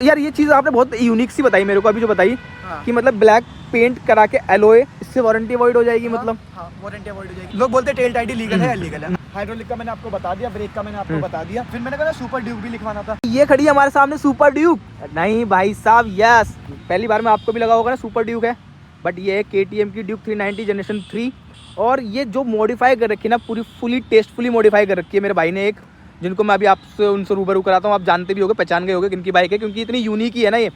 यार ये चीज़ आपने बहुत यूनिक सी बताई मेरे को अभी जो बताई कि मतलब ब्लैक पेंट करा के एलॉय, इससे वारंटी अवॉइड हो जाएगी। मतलब वारंटी अवॉइड हो जाएगी। लोग बोलते हैं टेल टाइडी लीगल है, इलीगल है। हाइड्रोलिक का मैंने आपको बता दिया, ब्रेक का मैंने आपको बता दिया, फिर मैंने कहा सुपर ड्यूक भी लिखवाना था। ये खड़ी है हमारे सामने सुपर ड्यूक। नहीं भाई साहब, यस, पहली बार में आपको भी लगा होगा ना सुपर ड्यूक है, बट ये है KTM की ड्यूक 390 जनरेशन 3। और ये जो मॉडिफाई कर रखी है ना, पूरी फुली टेस्टफुली मॉडिफाई कर रखी है मेरे भाई ने एक, जिनको मैं अभी आपसे उनसे रूबरू कराता हूँ। आप जानते भी होगे, पहचान गए होगे किनकी बाइक है, क्योंकि इतनी यूनिक ही है ना ये।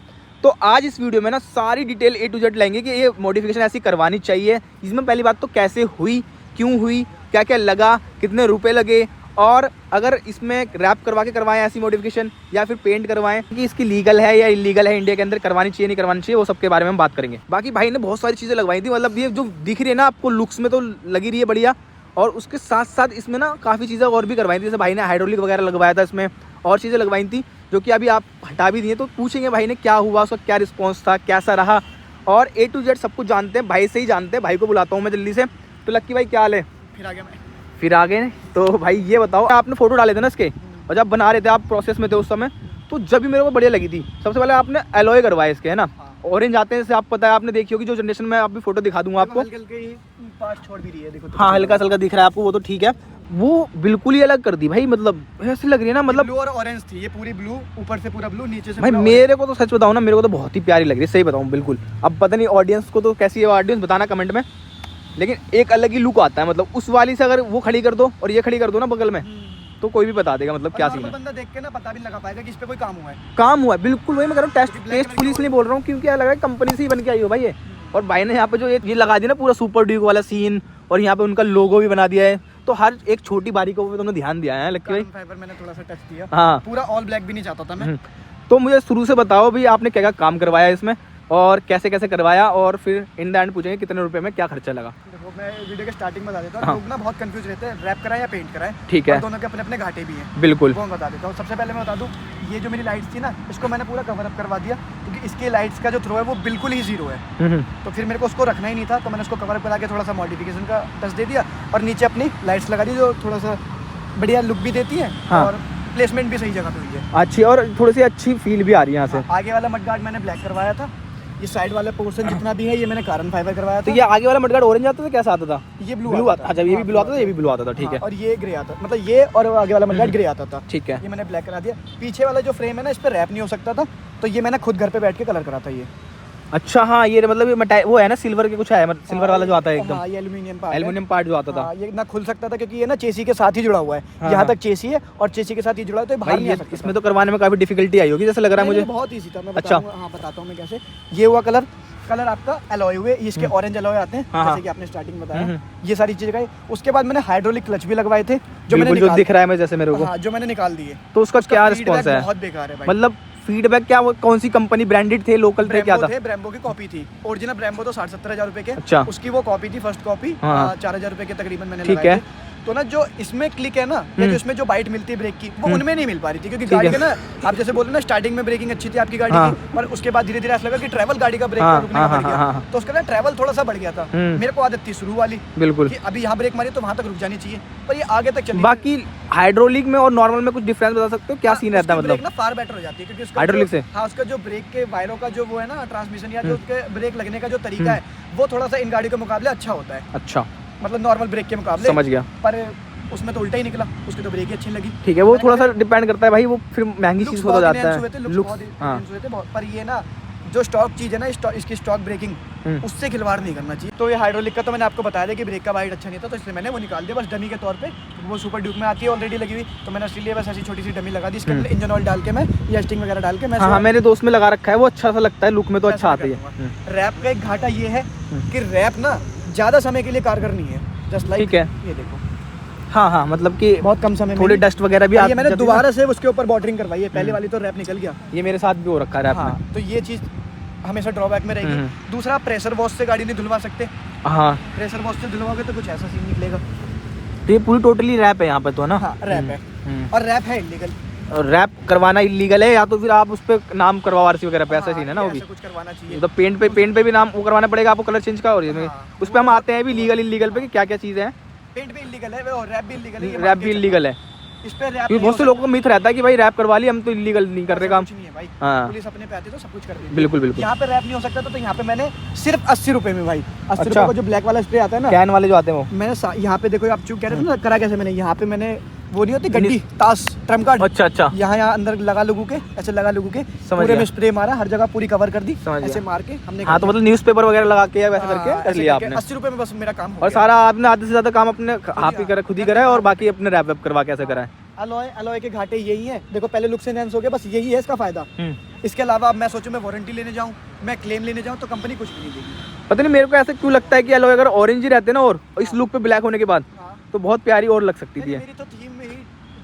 तो आज इस वीडियो में ना सारी डिटेल A to Z लेंगे कि ये मॉडिफिकेशन ऐसी करवानी चाहिए। इसमें पहली बात तो कैसे हुई, क्यों हुई, क्या क्या लगा, कितने रुपए लगे, और अगर इसमें रैप करवा के करवाएं ऐसी मॉडिफिकेशन या फिर पेंट करवाएं कि इसकी लीगल है या इलीगल है, इंडिया के अंदर करवानी चाहिए नहीं करवानी चाहिए, वो सब के बारे में हम बात करेंगे। बाकी भाई ने बहुत सारी चीज़ें लगवाई थी, मतलब ये जो दिख रही है ना आपको लुक्स में तो लगी रही है बढ़िया, और उसके साथ साथ इसमें ना काफ़ी चीज़ें और भी करवाई थी। जैसे भाई ने हाइड्रोलिक वगैरह लगवाया था, इसमें और चीज़ें लगवाई थी जो कि अभी आप हटा भी दिए। तो पूछेंगे भाई ने क्या हुआ, उसका क्या रिस्पॉन्स था, कैसा रहा, और A to Z सब कुछ जानते हैं, भाई से ही जानते हैं। भाई को बुलाता हूँ मैं जल्दी से। तो लक्की भाई क्या हाल है? फिर आ गए। तो भाई ये बताओ, आपने फोटो डाले थे ना इसके, और जब बना रहे थे आप प्रोसेस में थे उस समय, तो जब भी मेरे को बढ़िया लगी थी। सबसे पहले आपने एलॉय करवाए इसके, है ना, ऑरेंज आते हैं जैसे आप पता है, आपने देखी होगी जो जनरेशन में, आप भी फोटो दिखा दूंगा आपको। छोड़ भी रही है, देखो तो हाँ हल्का हल्का दिख रहा है आपको, वो तो ठीक है। वो बिल्कुल ही अलग कर दी भाई, मतलब ऐसी लग रही है ना, मतलब ब्लू और ऑरेंज थी, ये पूरी ब्लू, ऊपर से पूरा ब्लू, नीचे से भाई मेरे को तो सच बताऊँ ना, मेरे को तो बहुत ही प्यारी लग रही है, सही बताऊँ बिल्कुल। अब पता नहीं ऑडियंस को तो कैसी है, ऑडियंस बताना कमेंट में, लेकिन एक अलग ही लुक आता है। मतलब उस वाली से अगर वो खड़ी कर दो और ये खड़ी कर दो ना बगल में, तो कोई भी बता देगा मतलब क्या सीन है। बंदा देख के ना पता भी लगा पाएगा कि इस पे कोई काम हुआ है। काम हुआ है, बिल्कुल वही मैं कह रहा हूँ। टेस्ट पुलिस नहीं बोल रहा हूँ, क्योंकि क्या लगा कंपनी से ही बन के आई हो भाई ये। और भाई ने यहाँ पे जो ये लगा दिया ना पूरा सुपर ड्यूक वाला सीन, और यहाँ पे उनका लोगो भी बना दिया है, तो हर एक छोटी बारीकी को तुमने ध्यान दिया है लक्की भाई। फाइबर मैंने थोड़ा सा टच दिया, हाँ पूरा ऑल ब्लैक भी नहीं चाहता था मैं। तो मुझे शुरू से बताओ भी आपने क्या क्या काम करवाया इसमें, और कैसे कैसे करवाया, और फिर इन द एंड पूछेंगे कितने रुपए में क्या खर्चा लगा। देखो मैं वीडियो के स्टार्टिंग में बता देता हूँ। लोग ना बहुत कंफ्यूज रहते हैं, रैप कराए या पेंट कराए, ठीक है, दोनों के अपने अपने घाटे भी हैं। बिल्कुल वो बता देता हूँ। सबसे पहले मैं बता दूँ, ये जो मेरी लाइट्स थी ना, इसको मैंने पूरा कवर अप करवा दिया, क्योंकि इसके लाइट्स का जो थ्रो है वो बिल्कुल ही जीरो है। तो फिर मेरे को उसको रखना ही नहीं था, तो मैंने उसको कवर अप करा के थोड़ा सा मॉडिफिकेशन का टच दे दिया, और नीचे अपनी लाइट्स लगा दी जो थोड़ा सा बढ़िया लुक भी देती है। हाँ। और प्लेसमेंट भी सही जगह पे हुई है अच्छी, और थोड़ी सी अच्छी फील भी आ रही है यहाँ से। आगे वाला मडगार्ड मैंने ब्लैक करवाया था, ये साइड वाला पोर्शन जितना भी है ये मैंने कार्बन फाइबर करवाया था। तो ये आगे वाला मडगार्ड ऑरेंज आता था, कैसा आता था? ये ब्लू आता था। अच्छा ये भी ब्लू आता था, ये भी ब्लू आता था, ठीक है। और ये ग्रे आता, मतलब ये और आगे वाला मडगार्ड ग्रे आता था, ठीक है। ये मैंने ब्लैक करा दिया। पीछे वाला जो फ्रेम है ना, इस पर रैप नहीं हो सकता था, तो ये मैंने खुद घर पे बैठ के कलर करा था ये। अच्छा हाँ, ये मतलब ये वो है ना सिल्वर के कुछ है, सिल्वर वाला जो आता है एकदम। हाँ, ये एल्युमिनियम पार्ट जो आता था। ये ना खुल सकता था, क्योंकि ये ना चेसी के साथ ही जुड़ा हुआ है। यहाँ तक चेसी है और चेसी के साथ ही जुड़ा है, तो बाहर नहीं आ सकता। इसमें तो करवाने में काफी डिफिकल्टी आई होगी जैसे लग रहा है मुझे। बहुत ईजी था, मैं बताता हूँ मैं कैसे। ये हुआ कलर आपका एलॉय हुए, इसके ऑरेंज एलॉय आते हैं, जैसे कि आपने स्टार्टिंग बताया। ये सारी चीजें गई। उसके बाद मैंने हाइड्रोलिक क्लच भी लगवाए थे, जो मैंने जो दिख रहा है जैसे मेरे को, जो मैंने निकाल दिए। तो उसका क्या रिस्पॉन्स है? बहुत बेकार है भाई। मतलब फीडबैक क्या, वो कौन सी कंपनी, ब्रांडेड थे, लोकल थे, क्या था? ब्रेम्बो की कॉपी थी, ओरिजिनल ब्रेम्बो तो 60-70 हज़ार रुपए के। अच्छा। उसकी वो कॉपी थी, फर्स्ट कॉपी 4,000 रुपए के तकरीबन मैंने ठीक है। तो ना जो इसमें क्लिक है ना, या जो इसमें जो बाइट मिलती है ब्रेक की, वो उनमें नहीं मिल पा रही थी, क्योंकि गाड़ी का ना, आप जैसे बोल रहे ना स्टार्टिंग में ब्रेकिंग अच्छी थी आपकी गाड़ी की, पर उसके बाद धीरे धीरे ऐसा लगा कि ट्रैवल गाड़ी का ब्रेक रुकने का बढ़ गया, तो उसका ना ट्रैवल थोड़ा सा बढ़ गया था। मेरे को आदत थी शुरू वाली, बिल्कुल, कि अभी यहाँ ब्रेक मारी तो वहाँ तक रुक जानी चाहिए, पर ये आगे तक चली। बाकी हाइड्रोलिक में और नॉर्मल में कुछ डिफरेंस बता सकते हो, क्या सीन रहता है? मतलब ना फार बेटर हो जाती है, क्योंकि हाइड्रोलिक से हाँ, उसका जो ब्रेक के वायरों का जो वो है ना, ट्रांसमिशन या जो उसके ब्रेक लगने का जो तरीका है, वो थोड़ा सा इन गाड़ी के मुकाबले अच्छा होता है। अच्छा, मतलब नॉर्मल ब्रेक के मुकाबले। समझ गया। पर उसमें तो उल्टा ही निकला, उसकी तो ब्रेक ही अच्छी लगी। ठीक है, वो थोड़ा सा डिपेंड करता है भाई, वो फिर महंगी चीज हो जाता है। लुक पर ये ना जो स्टॉक चीज है ना, इसकी स्टॉक ब्रेकिंग, उससे खिलवाड़ नहीं करना चाहिए। तो ये हाइड्रोलिक का तो मैंने आपको बताया था कि ब्रेक का वाइट अच्छा नहीं था, तो इसलिए मैंने वो निकाल दिया बस डमी के तौर पे। वो सुपर ड्यूक में आती है ऑलरेडी लगी हुई, तो मैंने इसलिए बस ऐसी छोटी सी डमी लगा दी। इसके अंदर इंजन ऑयल डाल के मैं, या स्टिंग वगैरह डाल के मैं, हाँ मेरे दोस्त में लगा रखा है, वो अच्छा सा लगता है, लुक में तो अच्छा आता है। रैप का एक घाटा ये है कि रैप ना ज्यादा समय के लिए कारगर नहीं है, जस्ट लाइक ठीक है, ये देखो। हाँ, मतलब कि बहुत कम समय में थोड़ी डस्ट वगैरह भी आती है। ये मैंने दोबारा से उसके ऊपर बॉर्डरिंग करवाई है, पहले वाली तो रैप निकल गया। ये मेरे साथ भी हो रखा है रैप में। तो ये चीज हमेशा ड्रॉबैक में रहेगी। दूसरा, प्रेशर वॉश से गाड़ी नहीं धुलवा सकते। हाँ, प्रेशर वॉश से धुलवाओगे तो कुछ ऐसा सीन निकलेगा। तो ये पूरी टोटली रैप है यहाँ पे तो ना? हाँ, रैप है, और रैप है इलीगल। रैप करवाना इलीगल है, या तो फिर आप उस पे नाम करवाओ आरसी वगैरह पे, ऐसा सीन है ना? वो भी कुछ करवाना चाहिए। तो पेंट पे भी नाम वो करवाना पड़ेगा आपको, कलर चेंज का। और उस पे हम आते हैं भी लीगल इलीगल पे, क्या क्या चीज़ें हैं। पेंट भी इलीगल है और रैप भी इलीगल है। रैप भी इलीगल है, इस पे रैप क्योंकि बहुत से लोगों को मिथ रहता है कि भाई रैप करवा ली, हम तो इलीगल नहीं कर रहे काम। नहीं है भाई, हाँ। पुलिस अपने पे आती तो सब कुछ कर देती। बिल्कुल बिल्कुल। यहाँ पे रैप नहीं हो सकता तो यहाँ पे मैंने सिर्फ 80 रुपए में भाई, 80 अच्छा। रुपए का जो ब्लैक वाला स्प्रे आता है ना, कैन वाले जो आते हैं वो, मैंने यहाँ पे देखो, आप चूक कह रहे थे ना करा कैसे, मैंने यहाँ पे मैंने वो नहीं होती गड्डी ताश ट्रम्प कार्ड, अच्छा अच्छा, यहाँ अंदर लगा लोगों के, ऐसे लगा लोगों के, पूरे गया। में स्प्रे मारा, हर जगह पूरी कवर कर दी, समझ ऐसे गया। मार के हमने। हाँ तो मतलब न्यूज़पेपर वगैरह लगा के या वैसे करके कर लिया आपने। 80 रुपए में बस मेरा काम हो और गया। सारा आपने आधे से ज्यादा काम अपने आप ही करा, खुद ही करा है, और बाकी अपने रैप वैप करवा के ऐसे करा है। अलॉय के घाटे यही है, देखो पहले लुक से एनहांस हो गया, बस यही है इसका फायदा। इसके अलावा अब मैं सोचूं मैं वारंटी लेने जाऊं, मैं क्लेम लेने जाऊं तो कंपनी कुछ भी नहीं देगी। पता नहीं मेरे को ऐसा क्यों लगता है कि अलॉय अगर ऑरेंज ही रहते ना और इस लुक पे ब्लैक होने के बाद तो बहुत प्यारी और लग सकती थी। मेरी तो थीम में ही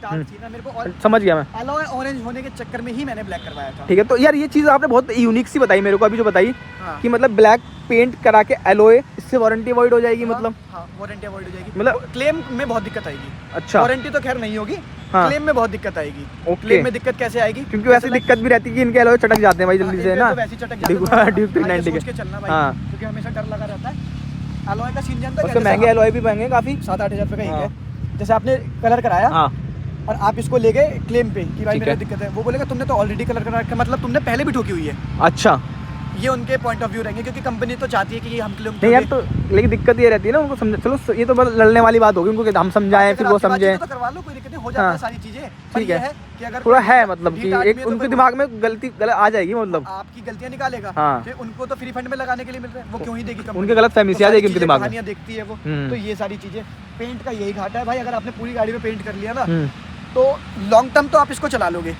डार्क थी ना मेरे को, और समझ गया मैं। अलॉय ऑरेंज होने के चक्कर में ही मैंने ब्लैक करवाया था। ठीक है, तो यार ये चीज़ आपने बहुत यूनिक सी बताई मेरे को अभी जो बताई, हाँ। कि मतलब ब्लैक पेंट करा के एलॉय, इससे वारंटी अवॉइड हो जाएगी। मतलब हाँ, वारंटी अवॉइड हो जाएगी, मतलब क्लेम में बहुत दिक्कत आएगी। अच्छा, वारंटी तो खैर नहीं होगी, हाँ। क्लेम में बहुत दिक्कत आएगी। ओके। क्लेम में दिक्कत कैसे आएगी? क्योंकि वैसे दिक्कत भी रहती है कि इनके एलॉय चटक जाते हैं भाई जल्दी से ना, वैसे चटक जाते हैं, ड्यूक 390 सोच के चलना भाई, हाँ। क्योंकि हमेशा डर लगा रहता है। अलॉय का सीन जानता है, उससे महंगे एलॉय भी महंगे काफ़ी, 7-8 हज़ार रुपये का हाँ। एक है। जैसे आपने कलर कराया हाँ, और आप इसको ले गए क्लेम पे कि भाई ठीक मेरे है। दिक्कत है, वो बोलेगा तुमने तो ऑलरेडी कलर करा रखा है, मतलब तुमने पहले भी ठोकी हुई है। अच्छा। ये उनके पॉइंट ऑफ व्यू रहेंगे, क्योंकि कंपनी तो चाहती है कि ये हम नहीं यार, तो लेकिन दिक्कत ये रहती है ना उनको समझ, चलो ये तो बस लड़ने वाली बात होगी उनको कि हम समझाएं फिर वो समझें, तो करवा लो, कोई दिक्कत नहीं, हो जाता है सारी चीजें। पर ठीक ये है है कि अगर थोड़ा कोई है मतलब कि ढीठ आदमी एक है तो उनके फिर दिमाग में गलत आ जाएगी, मतलब आपकी गलतियां निकालेगा। हाँ। फिर उनको तो फ्री फंड में लगाने के लिए मिल रहा है, वो क्यों ही देगी कंपनी? उनके गलत फहमी से आ जाएगी उनके दिमाग में, कहानियां देखती है वो। तो ये सारी चीजें, पेंट का यही घाटा है भाई, अगर आपने पूरी गाड़ी में पेंट कर लिया ना तो लॉन्ग टर्म तो आप इसको चला लोगे,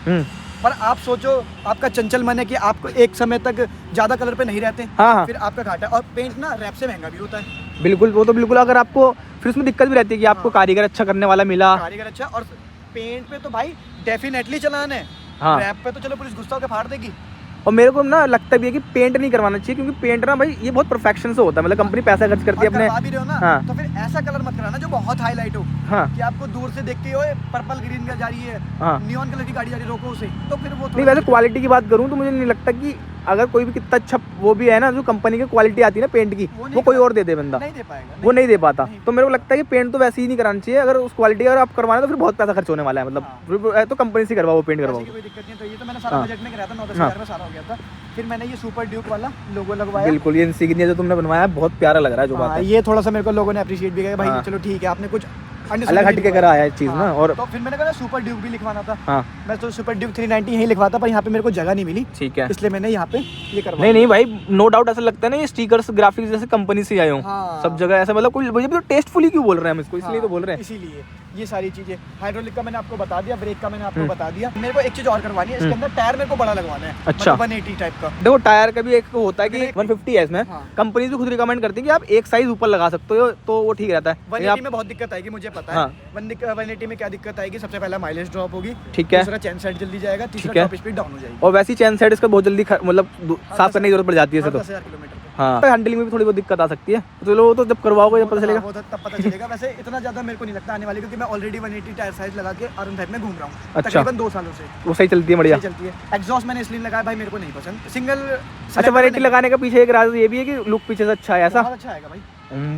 पर आप सोचो आपका चंचल मन है कि आपको एक समय तक ज्यादा कलर पे नहीं रहते, हाँ। फिर आपका घाटा। और पेंट ना रैप से महंगा भी होता है। बिल्कुल, वो तो बिल्कुल, अगर आपको फिर उसमें दिक्कत भी रहती है कि आपको कारीगर अच्छा करने वाला मिला, कारीगर अच्छा, और पेंट पे तो भाई डेफिनेटली चलान है। हाँ। रैप पे तो चलो पुलिस गुस्सा होकर फाड़ देगी। और मेरे को ना लगता भी है कि पेंट नहीं करवाना चाहिए, क्योंकि पेंट ना भाई ये बहुत परफेक्शन से होता है, मतलब कंपनी पैसा खर्च करती है और अपने। करवा भी रहे हो ना, हाँ। तो फिर ऐसा कलर मत कराना जो बहुत हाईलाइट हो, हाँ कि आपको दूर से देखते हो पर्पल ग्रीन का जा रही है, हाँ। नियॉन कलर की गाड़ी जा रही है, रोको उसे, तो फिर वो नहीं, वैसे क्वालिटी की बात करूँ तो मुझे नहीं लगता कि अगर कोई भी कितना अच्छा वो भी है ना, जो कंपनी की क्वालिटी आती है ना पेंट की, वो कोई और दे दे बंदा, नहीं दे पाएगा, वो नहीं दे पाता। तो मेरे को लगता है कि पेंट तो वैसे ही नहीं कराना चाहिए, अगर उस क्वालिटी अगर आप करवाना तो फिर बहुत पैसा खर्च होने वाला है, मतलब तो कंपनी से करवाओ, पेंट करवाओ। कोई दिक्कत नहीं। तो ये तो मैंने सारा बजट में कराया था, 9-10 हज़ार में सारा हो गया था। फिर मैंने ये सुपर ड्यूक वाला लोगो लगवाया। बिल्कुल, ये इंसिग्निया जो तुमने बनवाया बहुत प्यारा लग रहा है, जो बात है ये थोड़ा सा मेरे को लोगों ने अप्रिशिएट भी किया भाई, हाँ। चलो ठीक है, आपने कुछ अलग हट के करा है चीज ना। और तो फिर मैंने कहा सुपर ड्यूक भी लिखवाना था। हाँ, मैं तो सुपर ड्यूक 390 यही लिखवाता, पर यहाँ पे मेरे को जगह नहीं मिली, ठीक है, इसलिए मैंने यहाँ पे ये करवाया। नहीं नहीं भाई, नो डाउट ऐसा लगता है ना ये स्टिकर्स ग्राफिक्स जैसे कंपनी से आए हो, हाँ। सब जगह ऐसा, मतलब कोई तो टेस्टफुली क्यों बोल रहे हैं हम इसको, इसलिए तो बोल रहे हैं। इसीलिए ये सारी चीजें, हाइड्रोलिक का मैंने आपको बता दिया, ब्रेक का मैंने आपको बता दिया। मेरे को एक चीज और करवानी है, इसके अंदर टायर मेरे को बड़ा लगवाना है, अच्छा। 180 टाइप का। देखो टायर का भी एक होता है कि 150 है इसमें, हाँ। कंपनी भी खुद रिकमेंड करती है कि आप एक साइज ऊपर लगा सकते हो तो वो ठीक रहता है। 180 में बहुत दिक्कत आएगी, मुझे पता है। हाँ। 180 में क्या दिक्कत आएगी, सबसे पहला माइलेज ड्रॉप होगी, ठीक है, दूसरा चैन सेट जल्दी जाएगा, तीसरा ठीक है। टॉप स्पीड डाउन हो जाएगी। और वैसी चैन सेट इसका बहुत जल्दी मतलब साफ करने की जरूरत पड़ जाती है इसे तो। 10,000 किलोमीटर। हाँ, हैंडलिंग में भी थोड़ी बहुत दिक्कत आ सकती है, तो चलो वो तो जब करवाओगे जब पता चलेगा। वो तो तब पता चलेगा। वैसे इतना ज्यादा मेरे को नहीं लगता आने वाली, क्योंकि मैं ऑलरेडी 180 टायर साइज लगा के R15 में घूम रहा हूँ तकरीबन 2 सालों से। वो सही चलती है, बढ़िया सही चलती है। एग्जॉस्ट मैंने इसलिए लगाया भाई, मेरे को नहीं पसंद सिंगल। अच्छा, वैरायटी लगाने का पीछे एक राज ये भी है कि लुक पीछे से अच्छा है, ऐसा बहुत अच्छा आएगा भाई।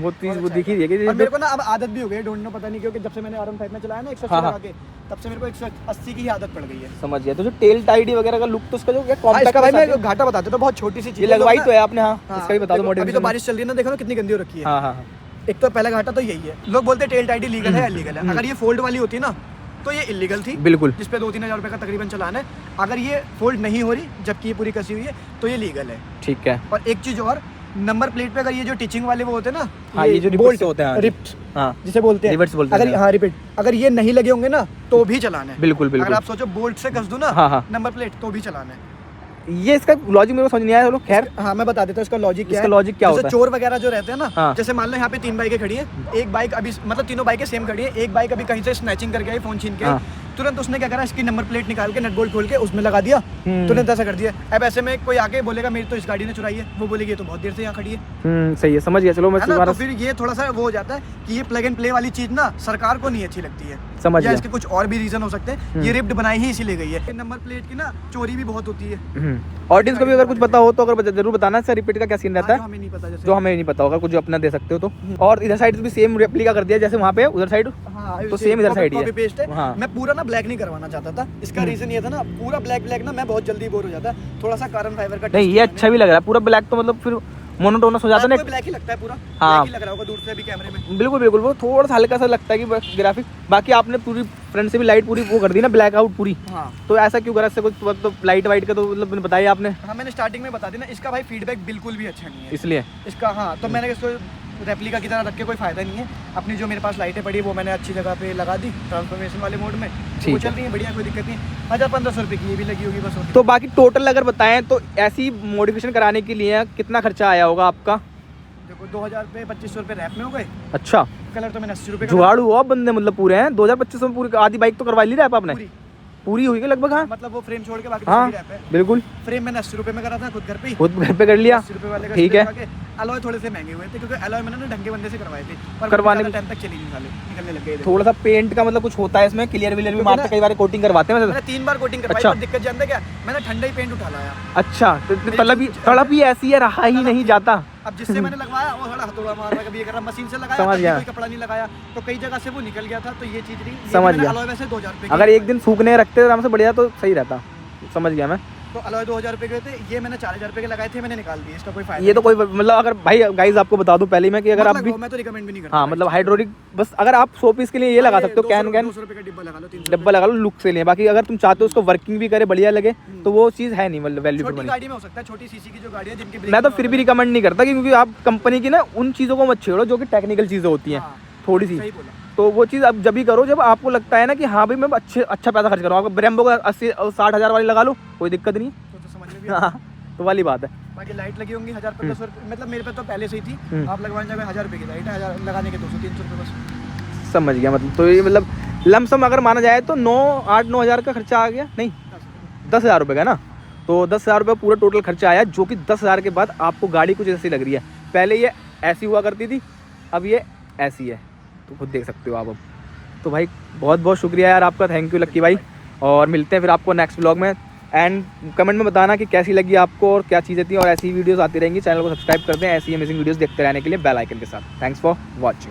वो चीज वो दिखी है कि और मेरे को ना अब आदत भी हो गई, डोंट नो पता नहीं, क्योंकि जब से मैंने R15 में चलाया ना 180 हाँ, लगा के, तब से मेरे को 180 की ही आदत पड़ गई है। समझ गया। तो जो टेल टाइडी वगैरह का लुक तो उसका जो क्या हाँ, कॉम्पैक्ट इसका भाई मैं घाटा बताते तो बहुत छोटी सी चीज ये लगवाई तो है आपने। हाँ, इसका भी बता दो अभी मॉडिफिकेशन। तो बारिश चल रही है ना, देखो ना कितनी गंदी हो रखी है। हाँ हाँ, एक तो पहला घाटा तो यही है, लोग बोलते हैं टेल टाइडी लीगल है, इलीगल है। अगर ये फोल्ड वाली होती ना तो ये इलीगल थी, बिल्कुल, जिसपे 2-3 हज़ार रुपये का तकरीबन चलान है। अगर ये फोल्ड नहीं हो रही जबकि ये पूरी कसी हुई है तो ये लीगल है। ठीक है। और एक चीज और, नंबर प्लेट पे अगर ये जो टीचिंग वाले वो होते हैं ना, हाँ, ये जो बोल्ट होते हैं, रिप्ट, हाँ, जिसे बोलते हैं रिवर्स बोलते हैं। अगर हाँ रिपीट, अगर ये नहीं लगे होंगे ना तो भी चलान है। बिल्कुल अगर बिल्कुल। आप सोचो बोल्ट से कस दूं ना हाँ हाँ, नंबर प्लेट तो भी चलान है। ये इसका लॉजिक मेरे को समझ नहीं आया। चलो खैर, हाँ मैं बता देता हूँ इसका लॉजिक क्या है। इसका लॉजिक क्या होता है? चोर वगैरह जो रहते हैं ना, हाँ। जैसे मान लो यहाँ पे 3 बाइकें खड़ी हैं, एक बाइक अभी मतलब तीनों बाइकें सेम खड़ी है, एक बाइक अभी कहीं से स्नैचिंग करके आई, फोन छीन के आई, तुरंत उसने क्या करा, इसकी नंबर प्लेट निकाल के नट बोल्ट खोल के उसमें लगा दिया, तुरंत ऐसा कर दिया। अब ऐसे में कोई आके बोलेगा मेरी तो इस गाड़ी ने चुराई है, वो बोलेगी ये तो बहुत देर से यहाँ खड़ी है। सही है, समझ गया। चलो मैं है ना, दोबारा तो फिर ये थोड़ा सा वो हो जाता है कि ये प्लग एंड प्ले वाली चीज ना सरकार को नहीं अच्छी लगती है, समझ या गया। इसके कुछ और भी रीजन हो सकते हैं। ये रिप्ड बनाई ही इसीलिए गई है। नंबर प्लेट की ना चोरी भी बहुत होती है। ऑडियंस को भी अगर कुछ पता हो तो अगर जरूर बताना सर, रिपीट का क्या सीन रहता है, हमें नहीं पता, जैसे जो हमें नहीं पता होगा, कुछ जो अपना दे सकते हो तो। और इधर साइड भी सेम रेप्लिका कर दिया जैसे वहाँ पे उधर साइड। हाँ, तो सेम इधर साइड ही कॉपी पेस्ट है। हाँ। मैं पूरा ना ब्लैक नहीं करवाना चाहता था, इसका रीजन ये था ना, पूरा ब्लैक ना मैं बहुत जल्दी बोर हो जाता, थोड़ा सा कार्बन फाइबर का नहीं ये अच्छा भी लग रहा है पूरा ब्लैक, तो मतलब फिर मोनोटोनस हो जाता है ना। ब्लैक ही लगता है पूरा, हाँ। ब्लैक ही लग रहा होगा दूर से भी कैमरे में। बिल्कुल बिल्कुल, वो थोड़ा सा हल्का सा लगता है कि ग्राफिक, बाकी आपने पूरी फ्रंट से भी लाइट पूरी वो कर दी ना, ब्लैक आउट पूरी। हाँ। तो ऐसा क्यों करा, इससे कुछ तो लाइट वाइट का तो मतलब बताइए आपने। हाँ मैंने स्टार्टिंग में बता दी ना, इसका भाई फीडबैक बिल्कुल भी अच्छा नहीं है इसलिए इसका। हाँ तो मैंने इसको रेप्लिका की तरह रख के कोई फायदा नहीं है। अपनी जो मेरे पास लाइटें पड़ी वो मैंने अच्छी जगह पे लगा दी ट्रांसफॉर्मेशन वाले मोड में, तो वो चल रही है बढ़िया, कोई दिक्कत नहीं। 1000-1500 रुपये की ये भी लगी होगी बस। तो बाकी टोटल अगर बताएं तो ऐसी मॉडिफिकेशन कराने के लिए कितना खर्चा आया होगा आपका? देखो 2000 रुपये 2500 रुपये रैप में हो गए। अच्छा, कलर तो मैंने 80 रुपये जुगाड़ू हुआ बंदे मतलब पूरे हैं। 2025 में पूरी आधी बाइक तो करवा ली रैप आपने? पूरी हुई है लगभग। हाँ मतलब वो फ्रेम छोड़ के बाकी हाँ रैप है। बिल्कुल। फ्रेम मैंने 80 रुपये में करा था खुद घर पे ही, खुद घर पे कर लिया, 80 रुपये वाले का। ठीक है। अलॉय थोड़े से महंगे हुए थे क्योंकि अलॉय मैंने ना ढंगे बंदे से करवाए थे, पर करवाने में टाइम तक चली नहीं, निकलने लग गए थे। थोड़ा सा पेंट का मतलब कुछ होता है इसमें, क्लियर विलियर भी मारते, कई बार कोटिंग करवाते हैं मैंने 3 बार कोटिंग करवाई। अच्छा। पर दिक्कत जानते क्या, मैंने ठंडा ही पेंट उठा लाया। अच्छा, तड़प ही ऐसी है, रहा ही नहीं जाता। अब जिससे मैंने लगवाया वो थोड़ा हथौड़ा मार रहा, कभी ये कर रहा, मशीन से लगाया, समझ गया। कोई कपड़ा नहीं लगाया, तो कई जगह से वो निकल गया था, तो ये चीज नहीं। समझ गया। अलॉय वैसे 2000 रुपये, अगर एक दिन सूखने रखते आराम से बढ़िया तो सही रहता। समझ गया मैं। तो अलॉय 2000 रुपये के थे, ये मैंने 4000 रुपये के लगाए थे, मैंने निकाल दिए, इसका कोई फायदा ये तो कोई मतलब, अगर भाई गाइस आपको बता दूं पहले मैं कि अगर आप भी, मैं तो रिकमेंड भी नहीं करता। हाँ मतलब हाइड्रोलिक बस, अगर आप 100 पीस के लिए ये लगा सकते हो, कैन 200 रुपये का डिब्बा लगा लो, 300 डब्बा लगा लो लुक से लिए। बाकी अगर तुम चाहते हो उसको वर्किंग भी करे, बढ़िया लगे, तो वो चीज़ है नहीं, मतलब वैल्यू फॉर छोटी मनी। गाड़ी में हो सकता है, छोटी सीसी की जो गाड़ी है जिनकी मैं तो फिर भी रिकमेंड नहीं करता, क्योंकि आप कंपनी की ना उन चीज़ों को मत छेड़ो जो कि टेक्निकल चीज़ें होती हैं थोड़ी सी। सही बोला। तो वो चीज़ आप जब भी करो जब आपको लगता है ना कि हाँ भाई मैं अच्छा पैसा खर्च करूँ। आपको ब्रेम्बो का 80-60 हज़ार वाली लगा लो, कोई दिक्कत नहीं। तो समझ में भी हाँ तो वाली बात है। बाकी लाइट लगी होंगी 1000-1500 रुपये, मतलब मेरे पे तो पहले से ही थी। आप लगवाने जाए 1000 रुपये की लाइट है, 1000 लगाने के 200-300 रुपये बस। समझ गया। मतलब तो ये मतलब लमसम अगर माना जाए तो 8-9 हज़ार का खर्चा आ गया, नहीं 10,000 रुपये का ना। तो 10,000 रुपये पूरा टोटल खर्चा आया, जो कि 10,000 के बाद आपको गाड़ी कुछ ऐसी लग रही है। पहले ये ऐसी हुआ करती थी, अब ये ऐसी है, तो खुद देख सकते हो आप अब। तो भाई बहुत बहुत शुक्रिया यार आपका, थैंक यू लक्की भाई। और मिलते हैं फिर आपको नेक्स्ट व्लॉग में। एंड कमेंट में बताना कि कैसी लगी आपको और क्या चीज़ें थी, और ऐसी वीडियोस आती रहेंगी। चैनल को सब्सक्राइब कर दें ऐसी अमेजिंग वीडियोस देखते रहने के लिए बेल आइकन के साथ। Thanks for watching.